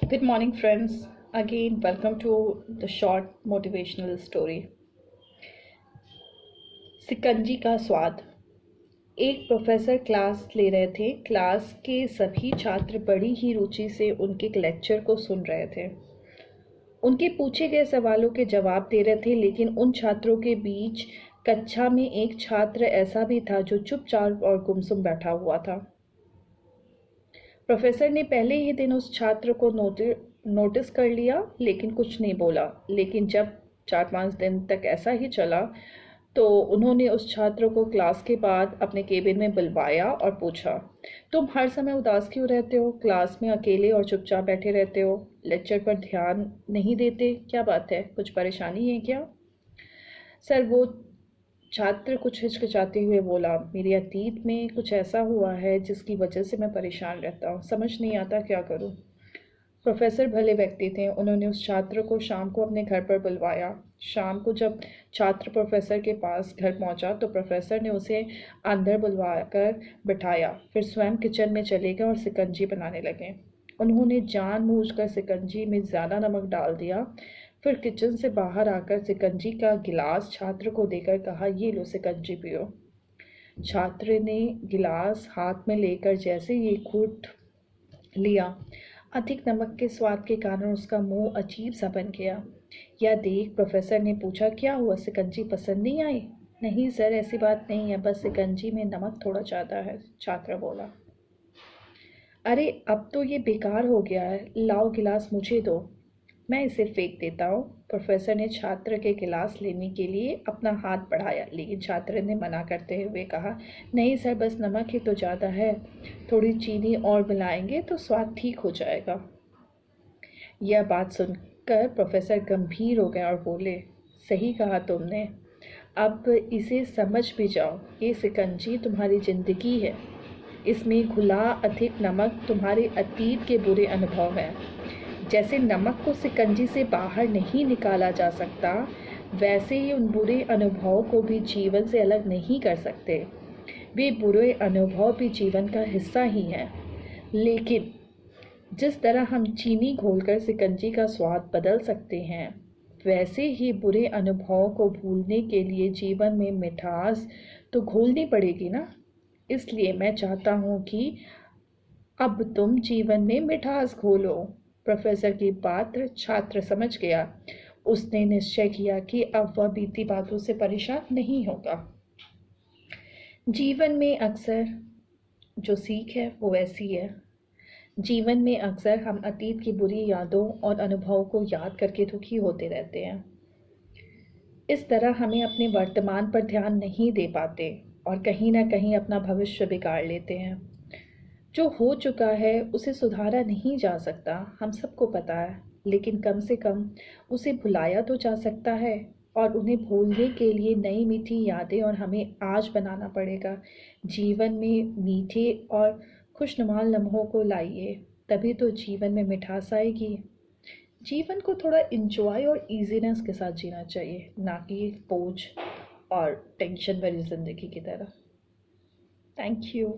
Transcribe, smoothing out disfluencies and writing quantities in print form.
Good morning, friends. Again, welcome to the short motivational story. Shikanji का स्वाद। एक professor class ले रहे थे। क्लास के सभी छात्र बड़ी ही रुचि से उनके लेक्चर को सुन रहे थे। उनके पूछे गए सवालों के जवाब दे रहे थे, लेकिन उन छात्रों के बीच कक्षा में एक छात्र ऐसा भी था जो चुपचाप और गुमसुम बैठा हुआ था। प्रोफेसर ने पहले ही दिन उस छात्र को नोटिस कर लिया, लेकिन कुछ नहीं बोला। लेकिन जब 4-5 दिन तक ऐसा ही चला तो उन्होंने उस छात्र को क्लास के बाद अपने केबिन में बुलवाया और पूछा, तुम हर समय उदास क्यों रहते हो? क्लास में अकेले और चुपचाप बैठे रहते हो, लेक्चर पर ध्यान नहीं देते, क्या बात है? कुछ परेशानी है क्या? सर, वो छात्र कुछ हिचकिचाते हुए बोला, मेरे अतीत में कुछ ऐसा हुआ है जिसकी वजह से मैं परेशान रहता हूँ, समझ नहीं आता क्या करूँ। प्रोफेसर भले व्यक्ति थे। उन्होंने उस छात्र को शाम को अपने घर पर बुलवाया। शाम को जब छात्र प्रोफेसर के पास घर पहुंचा तो प्रोफेसर ने उसे अंदर बुलवाकर बिठाया। फिर स्वयं किचन में चले गए और शिकंजी बनाने लगे। उन्होंने जानबूझकर शिकंजी में ज़्यादा नमक डाल दिया। फिर किचन से बाहर आकर शिकंजी का गिलास छात्र को देकर कहा, ये लो शिकंजी पियो। छात्र ने गिलास हाथ में लेकर जैसे ही घूंट लिया, अधिक नमक के स्वाद के कारण उसका मुंह अजीब सा बन गया। यह देख प्रोफेसर ने पूछा, क्या हुआ, शिकंजी पसंद नहीं आई? नहीं सर, ऐसी बात नहीं है, बस शिकंजी में नमक थोड़ा ज़्यादा है, छात्र बोला। अरे अब तो ये बेकार हो गया है, लाओ गिलास मुझे दो, मैं इसे फेंक देता हूँ। प्रोफेसर ने छात्र के गिलास लेने के लिए अपना हाथ बढ़ाया, लेकिन छात्र ने मना करते हुए कहा, नहीं सर, बस नमक ही तो ज़्यादा है, थोड़ी चीनी और मिलाएंगे तो स्वाद ठीक हो जाएगा। यह बात सुनकर प्रोफेसर गंभीर हो गए और बोले, सही कहा तुमने, अब इसे समझ भी जाओ, ये शिकंजी तुम्हारी ज़िंदगी है, इसमें घुला अधिक नमक तुम्हारे अतीत के बुरे अनुभव हैं। जैसे नमक को शिकंजी से बाहर नहीं निकाला जा सकता, वैसे ही उन बुरे अनुभवों को भी जीवन से अलग नहीं कर सकते। वे बुरे अनुभव भी जीवन का हिस्सा ही हैं। लेकिन जिस तरह हम चीनी घोलकर शिकंजी का स्वाद बदल सकते हैं, वैसे ही बुरे अनुभवों को भूलने के लिए जीवन में मिठास तो घोलनी पड़ेगी ना। इसलिए मैं चाहता हूँ कि अब तुम जीवन में मिठास घोलो। प्रोफेसर की बात छात्र समझ गया। उसने निश्चय किया कि अब वह बीती बातों से परेशान नहीं होगा। जीवन में अक्सर जो सीख है वो ऐसी है। जीवन में अक्सर हम अतीत की बुरी यादों और अनुभवों को याद करके दुखी होते रहते हैं। इस तरह हमें अपने वर्तमान पर ध्यान नहीं दे पाते और कहीं ना कहीं अपना भविष्य बिगाड़ लेते हैं। जो हो चुका है उसे सुधारा नहीं जा सकता, हम सबको पता है, लेकिन कम से कम उसे भुलाया तो जा सकता है। और उन्हें भूलने के लिए नई मीठी यादें और हमें आज बनाना पड़ेगा। जीवन में मीठे और खुशनुमा लम्हों को लाइए, तभी तो जीवन में मिठास आएगी। जीवन को थोड़ा इंजॉय और इजीनेस के साथ जीना चाहिए, ना कि बोझ और टेंशन भरी ज़िंदगी की तरह। Thank you.